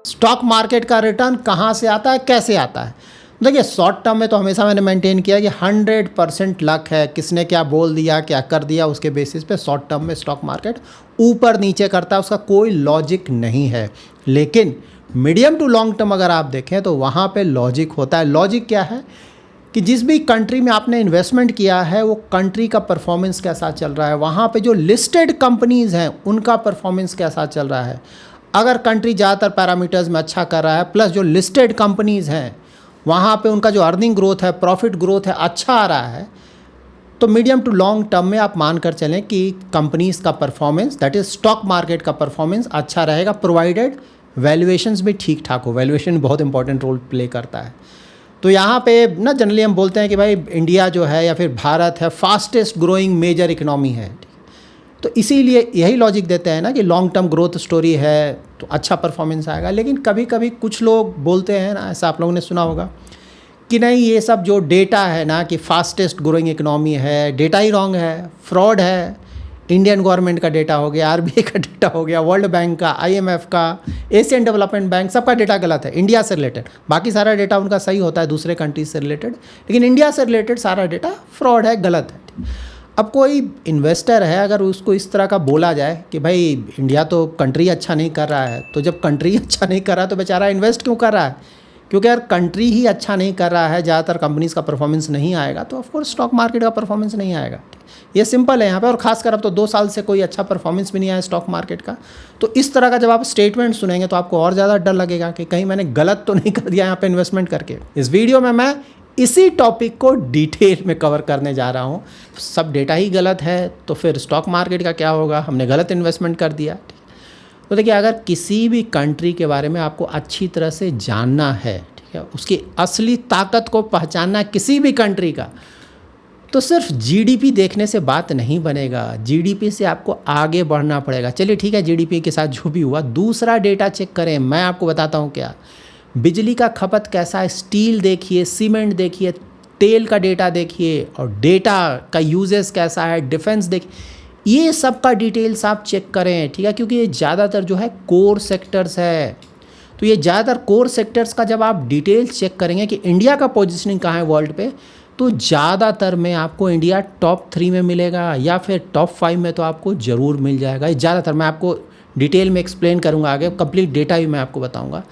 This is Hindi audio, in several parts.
स्टॉक मार्केट का रिटर्न कहाँ से आता है, कैसे आता है? देखिए, शॉर्ट टर्म में तो हमेशा मैंने मेंटेन किया कि 100% लक है, किसने क्या बोल दिया, क्या कर दिया, उसके बेसिस पे शॉर्ट टर्म में स्टॉक मार्केट ऊपर नीचे करता है, उसका कोई लॉजिक नहीं है। लेकिन मीडियम टू लॉन्ग टर्म अगर आप देखें तो वहाँ पे लॉजिक होता है। लॉजिक क्या है कि जिस भी कंट्री में आपने इन्वेस्टमेंट किया है वो कंट्री का परफॉर्मेंस कैसा चल रहा है, वहाँ पे जो लिस्टेड कंपनीज़ हैं उनका परफॉर्मेंस कैसा चल रहा है। अगर कंट्री ज़्यादातर पैरामीटर्स में अच्छा कर रहा है, प्लस जो लिस्टेड कंपनीज़ हैं वहाँ पे उनका जो अर्निंग ग्रोथ है, प्रॉफिट ग्रोथ है, अच्छा आ रहा है, तो मीडियम टू लॉन्ग टर्म में आप मान कर चलें कि कंपनीज़ का performance, that is stock market का परफॉर्मेंस अच्छा रहेगा, प्रोवाइडेड वैल्यूएशंस भी ठीक ठाक हो। वैल्यूएशन बहुत इंपॉर्टेंट रोल प्ले करता है। तो यहाँ पे ना जनरली हम बोलते हैं कि भाई इंडिया जो है या फिर भारत है फास्टेस्ट ग्रोइंग मेजर इकोनॉमी है, तो इसीलिए यही लॉजिक देते हैं ना कि लॉन्ग टर्म ग्रोथ स्टोरी है तो अच्छा परफॉर्मेंस आएगा। लेकिन कभी कभी कुछ लोग बोलते हैं ना, ऐसा आप लोगों ने सुना होगा कि नहीं, ये सब जो डेटा है ना कि फास्टेस्ट ग्रोइंग इकोनॉमी है, डेटा ही रॉन्ग है, फ्रॉड है। इंडियन गवर्नमेंट का डेटा हो गया, आरबीआई का डेटा हो गया, वर्ल्ड बैंक का, आईएमएफ का, एशियन डेवलपमेंट बैंक, सबका डेटा गलत है इंडिया से रिलेटेड। बाकी सारा डेटा उनका सही होता है दूसरे कंट्रीज से रिलेटेड, लेकिन इंडिया से रिलेटेड सारा डेटा फ्रॉड है, गलत है। अब कोई इन्वेस्टर है, अगर उसको इस तरह का बोला जाए कि भाई इंडिया तो कंट्री अच्छा नहीं कर रहा है, तो जब कंट्री अच्छा नहीं कर रहा तो बेचारा इन्वेस्ट क्यों कर रहा है? क्योंकि अगर कंट्री ही अच्छा नहीं कर रहा है, ज़्यादातर कंपनीज़ का परफॉर्मेंस नहीं आएगा, तो ऑफकोर्स स्टॉक मार्केट का परफॉर्मेंस नहीं आएगा। ये सिंपल है यहाँ पे। और खासकर अब तो 2 साल से कोई अच्छा परफॉर्मेंस भी नहीं आया स्टॉक मार्केट का। तो इस तरह का जब आप स्टेटमेंट सुनेंगे तो आपको और ज़्यादा डर लगेगा कि कहीं मैंने गलत तो नहीं कर दिया यहाँ पे इन्वेस्टमेंट करके। इस वीडियो में मैं इसी टॉपिक को डिटेल में कवर करने जा रहा हूँ। सब डेटा ही गलत है तो फिर स्टॉक मार्केट का क्या होगा, हमने गलत इन्वेस्टमेंट कर दिया। तो देखिए, अगर किसी भी कंट्री के बारे में आपको अच्छी तरह से जानना है, ठीक है, उसकी असली ताकत को पहचानना है किसी भी कंट्री का, तो सिर्फ जीडीपी देखने से बात नहीं बनेगा। जीडीपी से आपको आगे बढ़ना पड़ेगा। चलिए ठीक है, जीडीपी के साथ जो भी हुआ, दूसरा डेटा चेक करें। मैं आपको बताता हूँ क्या, बिजली का खपत कैसा है, स्टील देखिए, सीमेंट देखिए, तेल का डेटा देखिए, और डेटा का यूजेस कैसा है, डिफेंस देखिए, ये सब का डिटेल्स आप चेक करें, ठीक है, क्योंकि ये ज़्यादातर जो है कोर सेक्टर्स है। तो ये ज़्यादातर कोर सेक्टर्स का जब आप डिटेल्स चेक करेंगे कि इंडिया का पोजीशनिंग कहाँ है वर्ल्ड पे, तो ज़्यादातर में आपको इंडिया टॉप 3 में मिलेगा या फिर टॉप 5 में तो आपको ज़रूर मिल जाएगा। ये ज़्यादातर मैं आपको डिटेल में एक्सप्लेन करूँगा आगे, कंप्लीट डेटा भी मैं आपको बताऊँगा।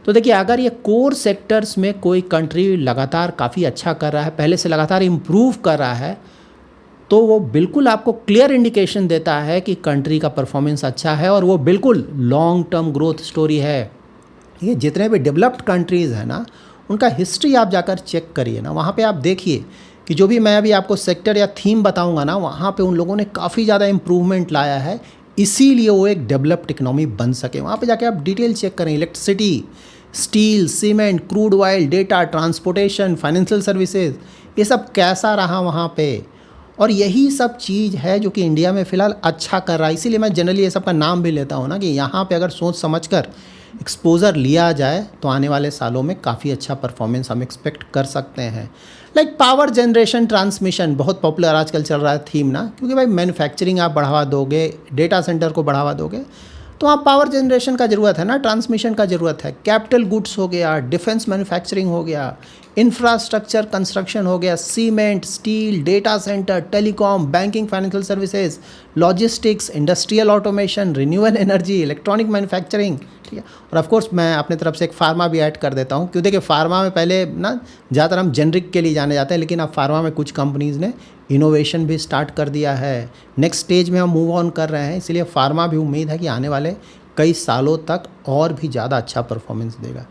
तो देखिए, अगर ये कोर सेक्टर्स में कोई कंट्री लगातार काफ़ी अच्छा कर रहा है, पहले से लगातार इम्प्रूव कर रहा है, तो वो बिल्कुल आपको क्लियर इंडिकेशन देता है कि कंट्री का परफॉर्मेंस अच्छा है और वो बिल्कुल लॉन्ग टर्म ग्रोथ स्टोरी है। ये जितने भी डेवलप्ड कंट्रीज़ हैं ना, उनका हिस्ट्री आप जाकर चेक करिए ना, वहाँ पे आप देखिए कि जो भी मैं अभी आपको सेक्टर या थीम बताऊँगा ना, वहाँ पे उन लोगों ने काफ़ी ज़्यादा इम्प्रूवमेंट लाया है, इसीलिए वो एक डेवलप्ड इकोनॉमी बन सके। वहाँ पे जाके आप डिटेल चेक करें, electricity, steel, cement, crude oil, data, transportation, financial services, ये सब कैसा रहा वहाँ पे। और यही सब चीज़ है जो कि इंडिया में फ़िलहाल अच्छा कर रहा है। इसीलिए मैं जनरली ये सब का नाम भी लेता हूँ ना कि यहाँ पे अगर सोच समझकर एक्सपोज़र लिया जाए तो आने वाले सालों में काफ़ी अच्छा परफॉर्मेंस हम एक्सपेक्ट कर सकते हैं। लाइक पावर जनरेशन ट्रांसमिशन बहुत पॉपुलर आजकल चल रहा है थीम ना, क्योंकि भाई मैन्युफैक्चरिंग आप बढ़ावा दोगे, डेटा सेंटर को बढ़ावा दोगे, तो वहाँ पावर जनरेशन का ज़रूरत है ना, ट्रांसमिशन का ज़रूरत है। कैपिटल गुड्स हो गया, डिफेंस मैन्युफैक्चरिंग हो गया, इंफ्रास्ट्रक्चर कंस्ट्रक्शन हो गया, cement, steel, data centre, telecom, banking, financial services, logistics, industrial automation, renewable energy, electronic manufacturing, ठीक है। और ऑफ कोर्स मैं अपने तरफ से एक फार्मा भी ऐड कर देता हूँ, क्योंकि देखिए फार्मा में पहले ना ज़्यादातर हम जेनरिक के लिए जाने जाते हैं, लेकिन अब फार्मा में कुछ कंपनीज़ ने इनोवेशन भी स्टार्ट कर दिया है। नेक्स्ट स्टेज में हम मूव ऑन कर रहे हैं, इसलिए फार्मा भी उम्मीद है कि आने वाले कई सालों तक और भी ज़्यादा अच्छा परफॉर्मेंस देगा।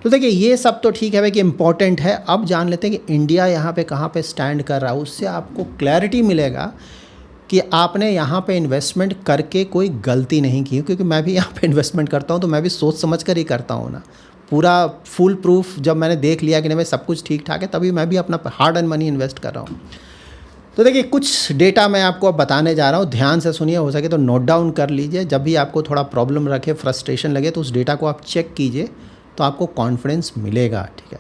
तो देखिए, ये सब तो ठीक है भाई कि इम्पॉर्टेंट है। अब जान लेते हैं कि इंडिया यहाँ पे कहाँ पे स्टैंड कर रहा है। उससे आपको क्लैरिटी मिलेगा कि आपने यहाँ पे इन्वेस्टमेंट करके कोई गलती नहीं की, क्योंकि मैं भी यहाँ पे इन्वेस्टमेंट करता हूँ तो मैं भी सोच समझ कर ही करता हूँ ना। पूरा फुल प्रूफ जब मैंने देख लिया कि नहीं भाई सब कुछ ठीक ठाक है, तभी मैं भी अपना हार्ड एंड मनी इन्वेस्ट कर रहा हूँ। तो देखिए, कुछ डेटा मैं आपको अब बताने जा रहा हूँ, ध्यान से सुनिए, हो सके तो नोट डाउन कर लीजिए। जब भी आपको थोड़ा प्रॉब्लम रखे, फ्रस्ट्रेशन लगे, तो उस डेटा को आप चेक कीजिए, तो आपको कॉन्फिडेंस मिलेगा, ठीक है।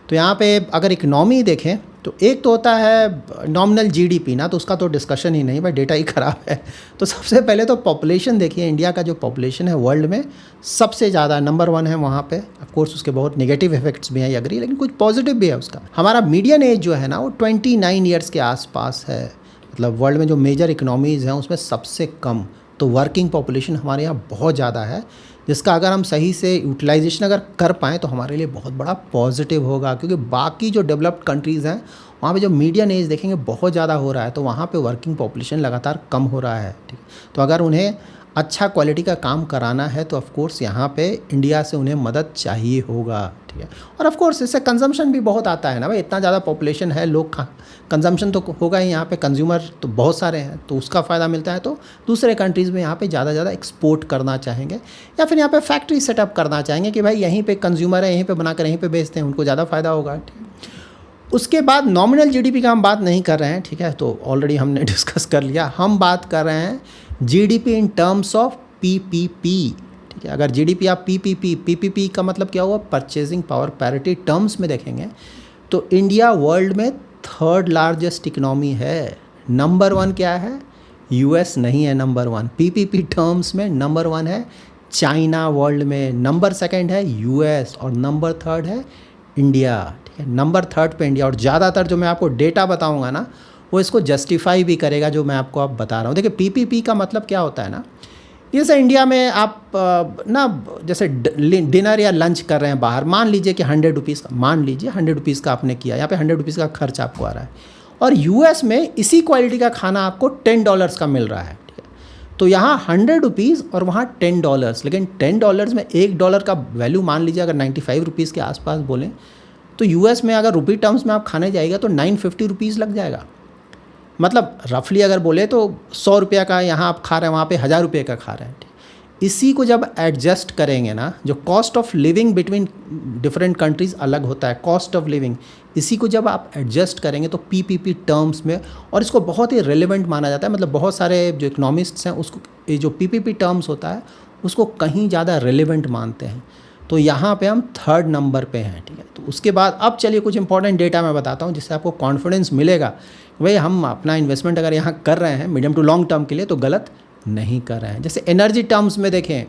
तो यहाँ पे अगर इकनॉमी देखें तो एक तो होता है नॉमिनल जीडीपी ना, तो उसका तो डिस्कशन ही नहीं भाई, डेटा ही ख़राब है। तो सबसे पहले तो पॉपुलेशन देखिए, इंडिया का जो पॉपुलेशन है वर्ल्ड में सबसे ज़्यादा नंबर 1 है वहाँ पे। ऑफ कोर्स उसके बहुत नेगेटिव इफेक्ट्स भी हैं, अग्री, लेकिन कुछ पॉजिटिव भी है उसका। हमारा मीडियन एज जो है ना वो 29 ईयर्स के आसपास है। मतलब वर्ल्ड में जो मेजर इकनॉमीज़ हैं उसमें सबसे कम, तो वर्किंग पॉपुलेशन हमारे यहाँ बहुत ज़्यादा है, जिसका अगर हम सही से यूटिलाइजेशन अगर कर पाएँ तो हमारे लिए बहुत बड़ा पॉजिटिव होगा। क्योंकि बाकी जो डेवलप्ड कंट्रीज़ हैं वहाँ पे जो मीडियन एज देखेंगे बहुत ज़्यादा हो रहा है, तो वहाँ पे वर्किंग पॉपुलेशन लगातार कम हो रहा है, ठीक। तो अगर उन्हें अच्छा क्वालिटी का काम कराना है तो ऑफ़ कोर्स यहाँ पे इंडिया से उन्हें मदद चाहिए होगा, ठीक है। और ऑफ़ कोर्स इससे कंजम्पशन भी बहुत आता है ना भाई, इतना ज़्यादा पॉपुलेशन है, लोग कंजम्पशन तो होगा ही, यहाँ पे कंज्यूमर तो बहुत सारे हैं, तो उसका फ़ायदा मिलता है। तो दूसरे कंट्रीज़ में यहाँ पे ज़्यादा एक्सपोर्ट करना चाहेंगे, या फिर यहाँ पे फैक्ट्री सेटअप करना चाहेंगे कि भाई यहीं पे कंज्यूमर है, यहीं पे बनाकर यहीं पे बेचते हैं, उनको ज़्यादा फ़ायदा होगा, ठीक। उसके बाद नॉमिनल जीडीपी का हम बात नहीं कर रहे हैं, ठीक है, तो ऑलरेडी हमने डिस्कस कर लिया। हम बात कर रहे हैं GDP in terms of PPP, ठीक है। अगर जीडीपी आप पीपीपी का मतलब क्या हुआ, परचेजिंग पावर पैरिटी टर्म्स में देखेंगे तो इंडिया वर्ल्ड में 3rd लार्जेस्ट इकनॉमी है। नंबर 1 क्या है, यूएस नहीं है नंबर 1। पीपीपी टर्म्स में नंबर 1 है चाइना वर्ल्ड में, नंबर 2 है यूएस, और नंबर 3 है इंडिया, ठीक है। नंबर 3 पे इंडिया। और ज़्यादातर जो मैं आपको डेटा बताऊंगा ना वो इसको जस्टिफाई भी करेगा जो मैं आपको अब बता रहा हूँ। देखिए पीपीपी का मतलब क्या होता है ना, जैसे इंडिया में आप ना जैसे डिनर या लंच कर रहे हैं बाहर, मान लीजिए कि 100 रुपीज़ का, मान लीजिए 100 रुपीज़ का आपने किया, यहाँ पे 100 रुपीज़ का खर्च आपको आ रहा है, और यूएस में इसी क्वालिटी का खाना आपको $10 का मिल रहा है, ठीक है। तो यहाँ 100 रुपीज़ और वहाँ $10, लेकिन $10 में $1 का वैल्यू मान लीजिए अगर 95 रुपीज़ के आसपास बोलें, तो यूएस में अगर रुपी टर्म्स में आप खाने जाइएगा तो 950 रुपीज़ लग जाएगा। मतलब रफली अगर बोले तो 100 रुपये का यहाँ आप खा रहे हैं, वहाँ पे 1000 रुपये का खा रहे हैं, ठीक। इसी को जब एडजस्ट करेंगे ना, जो cost of living between different countries अलग होता है, कॉस्ट ऑफ लिविंग, इसी को जब आप एडजस्ट करेंगे तो पीपीपी टर्म्स में, और इसको बहुत ही रेलेवेंट माना जाता है। मतलब बहुत सारे जो इकोनॉमिस्ट्स हैं उसको ये जो पीपीपी टर्म्स होता है उसको कहीं ज़्यादा रेलेवेंट मानते हैं। तो यहाँ पे हम 3rd नंबर पे हैं, ठीक है। तो उसके बाद अब चलिए कुछ इंपॉर्टेंट डेटा मैं बताता हूँ जिससे आपको कॉन्फिडेंस मिलेगा भाई हम अपना इन्वेस्टमेंट अगर यहाँ कर रहे हैं मीडियम टू लॉन्ग टर्म के लिए तो गलत नहीं कर रहे हैं। जैसे एनर्जी टर्म्स में देखें,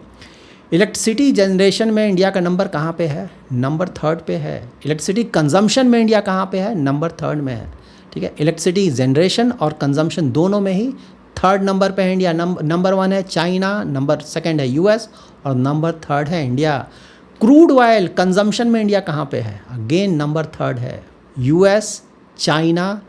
इलेक्ट्रिसिटी जनरेशन में इंडिया का नंबर कहाँ पे है, नंबर 3rd पे है। इलेक्ट्रिसिटी कंजम्पशन में इंडिया कहाँ पे है, नंबर 3rd में है, ठीक है। इलेक्ट्रिसिटी जनरेशन और कंजम्पशन दोनों में ही 3rd नंबर पे है इंडिया। नंबर 1 है चाइना, नंबर 2 है यूएस, और नंबर 3rd है इंडिया। क्रूड ऑयल कंजम्पशन में इंडिया कहाँ पे है, अगेन नंबर 3rd है, यूएस, चाइना,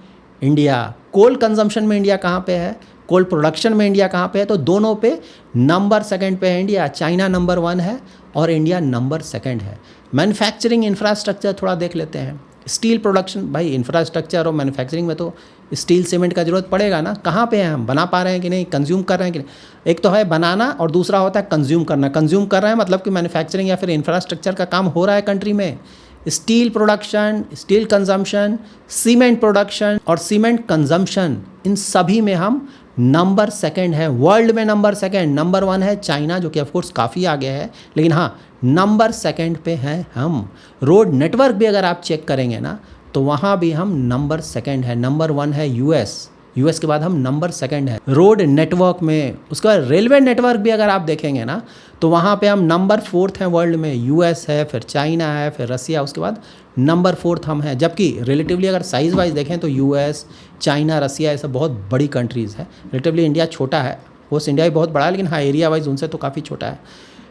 इंडिया। कोल कंजम्पशन में इंडिया कहाँ पे है, कोल प्रोडक्शन में इंडिया कहाँ पे है, तो दोनों पे नंबर 2 पे है इंडिया। चाइना नंबर 1 है और इंडिया नंबर 2 है। मैन्युफैक्चरिंग इंफ्रास्ट्रक्चर थोड़ा देख लेते हैं। स्टील प्रोडक्शन, भाई इंफ्रास्ट्रक्चर और मैन्युफैक्चरिंग में तो स्टील सीमेंट का ज़रूरत पड़ेगा ना, कहाँ पे हैं हम, बना पा रहे हैं कि नहीं, कंज्यूम कर रहे हैं कि नहीं। एक तो है बनाना और दूसरा होता है कंज्यूम करना। कंज्यूम कर रहे हैं मतलब कि मैन्युफैक्चरिंग या फिर इंफ्रास्ट्रक्चर का काम हो रहा है कंट्री में। Steel production, steel consumption, cement production और सीमेंट कंजम्पशन, इन सभी में हम नंबर 2 है वर्ल्ड में। नंबर 2, नंबर 1 है चाइना जो कि ऑफकोर्स काफ़ी आगे है, लेकिन हाँ नंबर 2 पे हैं हम। रोड नेटवर्क भी अगर आप चेक करेंगे ना तो वहाँ भी हम नंबर 2 है। नंबर 1 है यूएस, यूएस के बाद हम नंबर 2 है रोड नेटवर्क में। उसके बाद रेलवे नेटवर्क भी अगर आप देखेंगे ना तो वहाँ पे हम नंबर 4 हैं वर्ल्ड में। यूएस है, फिर चाइना है, फिर रसिया, उसके बाद नंबर 4 हम हैं। जबकि रिलेटिवली अगर साइज़ वाइज देखें तो यूएस, चाइना, रसिया, ये सब बहुत बड़ी कंट्रीज़ है। रिलेटिवली इंडिया छोटा है, वो इंडिया भी बहुत बड़ा है, लेकिन हाँ एरिया वाइज उनसे तो काफ़ी छोटा है।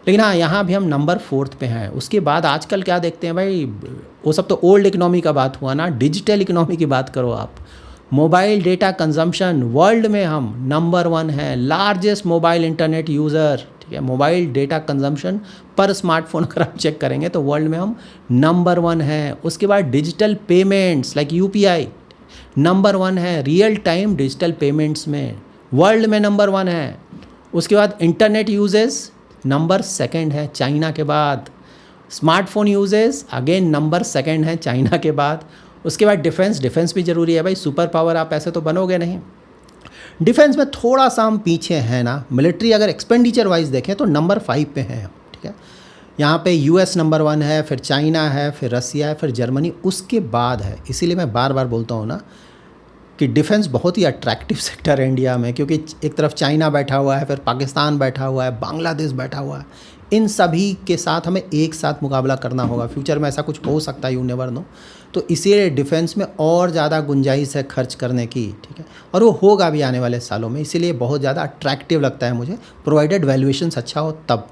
लेकिन हाँ यहाँ भी हम नंबर 4 पे हैं। उसके बाद आजकल क्या देखते हैं भाई, वो सब तो ओल्ड इकनॉमी का बात हुआ ना, डिजिटल इकनॉमी की बात करो आप। मोबाइल डेटा कंजम्पशन वर्ल्ड में हम नंबर 1 है, लार्जेस्ट मोबाइल इंटरनेट यूज़र, ठीक है। मोबाइल डेटा कंजम्पशन पर स्मार्टफोन अगर आप चेक करेंगे तो वर्ल्ड में हम नंबर 1 है। उसके बाद digital payments like UPI number 1 है। रियल टाइम डिजिटल पेमेंट्स में वर्ल्ड में नंबर 1 है। उसके बाद इंटरनेट यूजेस नंबर 2 है चाइना के बाद। स्मार्टफोन यूजेस अगेन नंबर 2 है चाइना के बाद। उसके बाद डिफेंस भी ज़रूरी है भाई, सुपर पावर आप ऐसे तो बनोगे नहीं। डिफेंस में थोड़ा सा हम पीछे हैं ना। मिलिट्री अगर एक्सपेंडिचर वाइज देखें तो नंबर 5 पे हैं, ठीक है। यहाँ पे यूएस नंबर 1 है, फिर चाइना है, फिर रसिया है, फिर जर्मनी उसके बाद है। इसीलिए मैं बार बार बोलता हूँ ना कि डिफेंस बहुत ही अट्रैक्टिव सेक्टर है इंडिया में, क्योंकि एक तरफ चाइना बैठा हुआ है, फिर पाकिस्तान बैठा हुआ है, बांग्लादेश बैठा हुआ है। इन सभी के साथ हमें एक साथ मुकाबला करना होगा। फ्यूचर में ऐसा कुछ हो सकता है, यू नेवर नो। तो इसीलिए डिफेंस में और ज़्यादा गुंजाइश है खर्च करने की, ठीक है, और वो होगा भी आने वाले सालों में। इसीलिए बहुत ज़्यादा अट्रैक्टिव लगता है मुझे, प्रोवाइडेड वैल्यूएशंस अच्छा हो तब।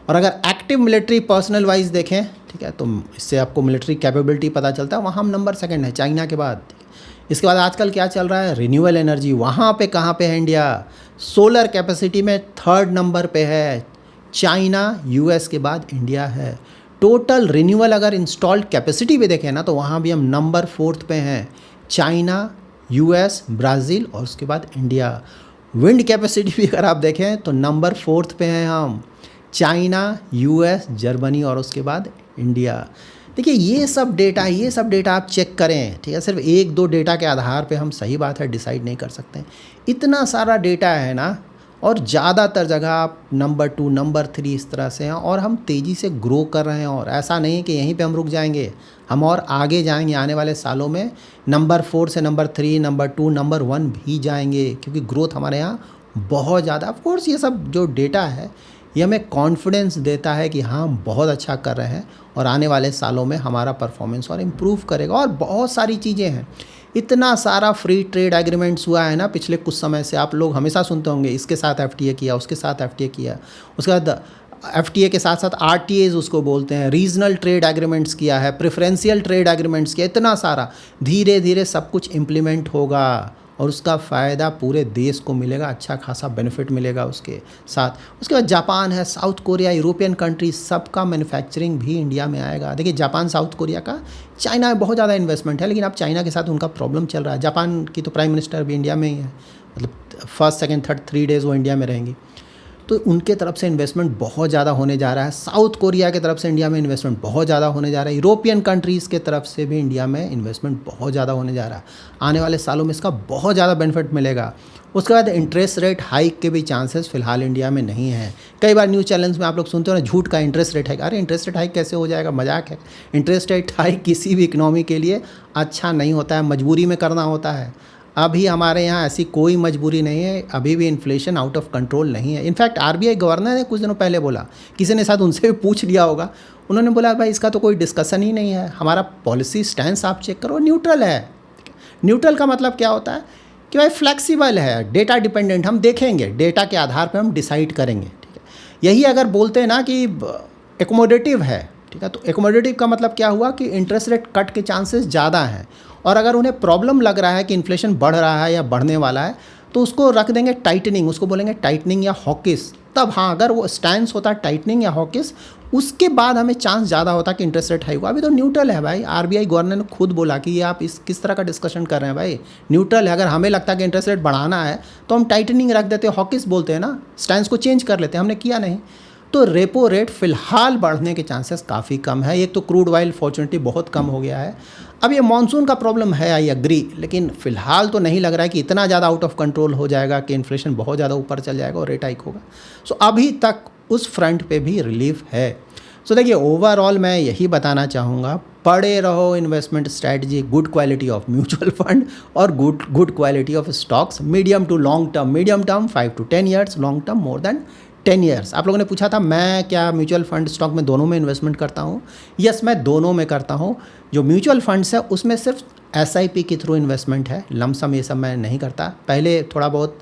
और अगर एक्टिव मिलिट्री पर्सनल वाइज देखें, ठीक है, तो इससे आपको मिलिट्री कैपेबिलिटी पता चलता है। वहाँ हम नंबर 2 है चाइना के बाद। इसके बाद आजकल क्या चल रहा है, रिन्यूएबल एनर्जी, वहाँ पे कहाँ पे है इंडिया? सोलर कैपेसिटी में 3rd नंबर पे है, चाइना यूएस के बाद इंडिया है। टोटल रिन्यूएबल अगर इंस्टॉल्ड कैपेसिटी भी देखें ना, तो वहाँ भी हम नंबर 4th पे हैं, चाइना, यूएस, ब्राज़ील और उसके बाद इंडिया। विंड कैपेसिटी भी अगर आप देखें तो नंबर 4th पे हैं हम, चाइना, यूएस, जर्मनी और उसके बाद इंडिया। देखिए ये सब डेटा आप चेक करें, ठीक है। सिर्फ 1-2 डेटा के आधार पे हम सही बात है डिसाइड नहीं कर सकते। इतना सारा डेटा है ना, और ज़्यादातर जगह आप नंबर 2, नंबर 3 इस तरह से हैं, और हम तेज़ी से ग्रो कर रहे हैं। और ऐसा नहीं है कि यहीं पे हम रुक जाएंगे, हम और आगे जाएंगे। आने वाले सालों में नंबर 4 से नंबर 3, नंबर 2, नंबर 1 भी जाएंगे, क्योंकि ग्रोथ हमारे यहाँ बहुत ज़्यादा। ऑफ कोर्स ये सब जो डेटा है ये हमें कॉन्फिडेंस देता है कि हाँ हम बहुत अच्छा कर रहे हैं, और आने वाले सालों में हमारा परफॉर्मेंस और इम्प्रूव करेगा। और बहुत सारी चीज़ें हैं, इतना सारा फ्री ट्रेड एग्रीमेंट्स हुआ है ना पिछले कुछ समय से। आप लोग हमेशा सुनते होंगे इसके साथ एफटीए किया, उसके साथ एफटीए किया, उसके बाद एफटीए के साथ साथ आरटीएज उसको बोलते हैं, रीजनल ट्रेड एग्रीमेंट्स किया है, प्रेफरेंशियल ट्रेड एग्रीमेंट्स किया, इतना सारा। धीरे धीरे सब कुछ इम्प्लीमेंट होगा और उसका फ़ायदा पूरे देश को मिलेगा, अच्छा खासा बेनिफिट मिलेगा उसके साथ। उसके बाद जापान है, साउथ कोरिया, यूरोपियन कंट्रीज, सबका मैन्युफैक्चरिंग भी इंडिया में आएगा। देखिए जापान, साउथ कोरिया का चाइना में बहुत ज़्यादा इन्वेस्टमेंट है, लेकिन अब चाइना के साथ उनका प्रॉब्लम चल रहा है। जापान की तो प्राइम मिनिस्टर भी इंडिया में ही है, मतलब 1st, 2nd, 3rd 3 डेज़ वो इंडिया में रहेंगी। तो उनके तरफ से इन्वेस्टमेंट बहुत ज़्यादा होने जा रहा है। साउथ कोरिया की तरफ से इंडिया में इन्वेस्टमेंट बहुत ज़्यादा होने जा रहा है। यूरोपियन कंट्रीज़ के तरफ से भी इंडिया में इन्वेस्टमेंट बहुत ज़्यादा होने जा रहा है। आने वाले सालों में इसका बहुत ज़्यादा बेनिफिट मिलेगा। उसके बाद इंटरेस्ट रेट हाइक के भी चांसेस फिलहाल इंडिया में नहीं है। कई बार न्यूज़ चैनल्स में आप लोग सुनते हो ना, झूठ का इंटरेस्ट रेट हाइक। अरे इंटरेस्ट रेट हाइक कैसे हो जाएगा, मजाक है। इंटरेस्ट रेट हाइक किसी भी इकनॉमी के लिए अच्छा नहीं होता है, मजबूरी में करना होता है। अभी हमारे यहाँ ऐसी कोई मजबूरी नहीं है, अभी भी इन्फ्लेशन आउट ऑफ कंट्रोल नहीं है। इनफैक्ट आरबीआई गवर्नर ने कुछ दिनों पहले बोला, किसी ने शायद उनसे भी पूछ लिया होगा, उन्होंने बोला भाई इसका तो कोई डिस्कशन ही नहीं है, हमारा पॉलिसी स्टैंस आप चेक करो, न्यूट्रल है। न्यूट्रल का मतलब क्या होता है कि भाई फ्लेक्सिबल है, डेटा डिपेंडेंट, हम देखेंगे, डेटा के आधार पर हम डिसाइड करेंगे, ठीक है। यही अगर बोलते हैं ना कि एकोमोडेटिव है, ठीक है, तो एकोमोडेटिव का मतलब क्या हुआ कि इंटरेस्ट रेट कट के चांसेस ज़्यादा हैं, और अगर उन्हें प्रॉब्लम लग रहा है कि इन्फ्लेशन बढ़ रहा है या बढ़ने वाला है, तो उसको रख देंगे टाइटनिंग, उसको बोलेंगे टाइटनिंग या हॉकिस। तब हाँ, अगर वो स्टैंस होता है टाइटनिंग या हॉकिस, उसके बाद हमें चांस ज़्यादा होता कि इंटरेस्ट रेट हाई हुआ। अभी तो न्यूट्रल है भाई, आरबीआई गवर्नर ने खुद बोला कि ये आप इस किस तरह का डिस्कशन कर रहे हैं भाई, न्यूट्रल है। अगर हमें लगता है कि इंटरेस्ट रेट बढ़ाना है तो हम टाइटनिंग रख देते हैं, हॉकिस बोलते हैं ना, स्टैंस को चेंज कर लेते हैं, हमने किया नहीं। तो रेपो रेट फ़िलहाल बढ़ने के चांसेस काफ़ी कम है। एक तो क्रूड ऑयल फॉर्चुनेटली बहुत कम हो गया है। अब ये मानसून का प्रॉब्लम है, आई एग्री, लेकिन फ़िलहाल तो नहीं लग रहा है कि इतना ज़्यादा आउट ऑफ कंट्रोल हो जाएगा कि इन्फ्लेशन बहुत ज़्यादा ऊपर चल जाएगा और रेट हाइक होगा। सो अभी तक उस फ्रंट पे भी रिलीफ है। सो देखिए ओवरऑल मैं यही बताना चाहूँगा, पढ़े रहो investment strategy, good quality of mutual fund और good quality of stocks, medium to long term 5 to 10 years, long term more than 10 years। आप लोगों ने पूछा था मैं क्या म्यूचुअल फंड स्टॉक में दोनों में इन्वेस्टमेंट करता हूँ। यस, मैं दोनों में करता हूँ। जो म्यूचुअल फंड्स है उसमें सिर्फ एसआईपी के थ्रू इन्वेस्टमेंट है, लमसम ये सब मैं नहीं करता। पहले थोड़ा बहुत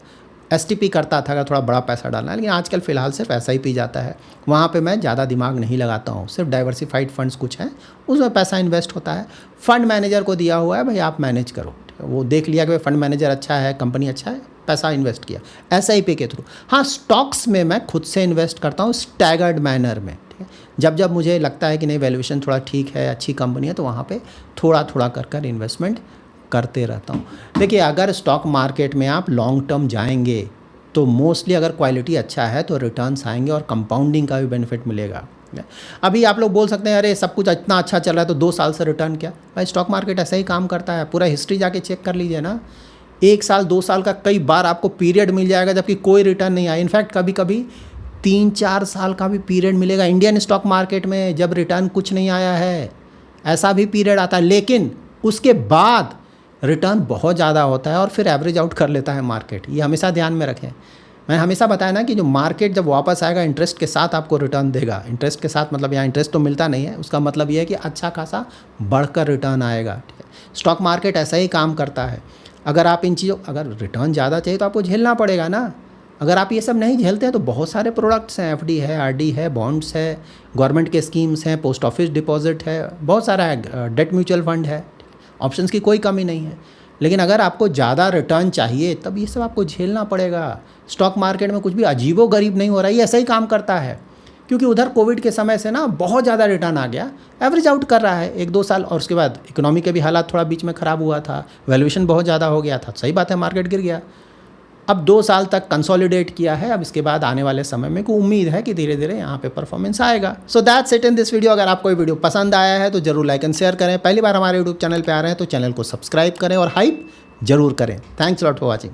एसटीपी करता था अगर थोड़ा बड़ा पैसा डालना है, लेकिन आजकल फ़िलहाल सिर्फ एसआईपी जाता है, वहाँ पे मैं ज़्यादा दिमाग नहीं लगाता हूँ। सिर्फ डाइवर्सिफाइड फंड्स कुछ हैं उसमें पैसा इन्वेस्ट होता है, फंड मैनेजर को दिया हुआ है भाई आप मैनेज करो, वो देख लिया कि भाई फंड मैनेजर अच्छा है, कंपनी अच्छा है, पैसा इन्वेस्ट किया एसआईपी के थ्रू। हाँ, स्टॉक्स में मैं खुद से इन्वेस्ट करता हूँ स्टैगर्ड मैनर में, ठीक है। जब जब मुझे लगता है कि नहीं वैल्यूएशन थोड़ा ठीक है, अच्छी कंपनी है, तो वहाँ पे थोड़ा थोड़ा कर इन्वेस्टमेंट करते रहता हूँ। देखिए अगर स्टॉक मार्केट में आप लॉन्ग टर्म जाएंगे तो मोस्टली अगर क्वालिटी अच्छा है तो रिटर्न्स आएंगे और कंपाउंडिंग का भी बेनिफिट मिलेगा। अभी आप लोग बोल सकते हैं अरे सब कुछ इतना अच्छा चल रहा है तो 2 साल से रिटर्न क्या? भाई स्टॉक मार्केट ऐसा ही काम करता है, पूरा हिस्ट्री जाके चेक कर लीजिए ना, 1 साल 2 साल का कई बार आपको पीरियड मिल जाएगा जबकि कोई रिटर्न नहीं आया। इनफैक्ट कभी कभी 3-4 साल का भी पीरियड मिलेगा इंडियन स्टॉक मार्केट में, जब रिटर्न कुछ नहीं आया है, ऐसा भी पीरियड आता है। लेकिन उसके बाद रिटर्न बहुत ज़्यादा होता है और फिर एवरेज आउट कर लेता है मार्केट। ये हमेशा ध्यान में रखें। मैं हमेशा बताया ना कि जो मार्केट जब वापस आएगा इंटरेस्ट के साथ आपको रिटर्न देगा। इंटरेस्ट के साथ मतलब यहाँ इंटरेस्ट तो मिलता नहीं है, उसका मतलब ये है कि अच्छा खासा बढ़कर रिटर्न आएगा। ठीक है, स्टॉक मार्केट ऐसा ही काम करता है। अगर आप इन चीज़ों, अगर रिटर्न ज़्यादा चाहिए तो आपको झेलना पड़ेगा ना। अगर आप ये सब नहीं झेलते हैं तो बहुत सारे प्रोडक्ट्स हैं, एफडी है, आरडी है, बॉन्ड्स है, गवर्नमेंट के स्कीम्स हैं, पोस्ट ऑफिस डिपॉजिट है, बहुत सारा है, डेट म्यूचुअल फंड है, ऑप्शंस की कोई कमी नहीं है। लेकिन अगर आपको ज़्यादा रिटर्न चाहिए तब ये सब आपको झेलना पड़ेगा। स्टॉक मार्केट में कुछ भी अजीबो गरीब नहीं हो रहा है, ये ऐसा ही काम करता है। क्योंकि उधर कोविड के समय से ना बहुत ज़्यादा रिटर्न आ गया, एवरेज आउट कर रहा है 1-2 साल, और उसके बाद इकोनॉमी के भी हालात थोड़ा बीच में ख़राब हुआ था, वैल्यूएशन बहुत ज़्यादा हो गया था, सही बात है, मार्केट गिर गया। अब 2 साल तक कंसोलिडेट किया है, अब इसके बाद आने वाले समय में को उम्मीद है कि धीरे धीरे यहाँ पे परफॉर्मेंस आएगा। So that's it in this video. अगर आपको ये वीडियो पसंद आया है तो जरूर लाइक एंड शेयर करें। पहली बार हमारे यूट्यूब चैनल पे आ रहे हैं तो चैनल को सब्सक्राइब करें और हाइप जरूर करें। Thanks lot for watching.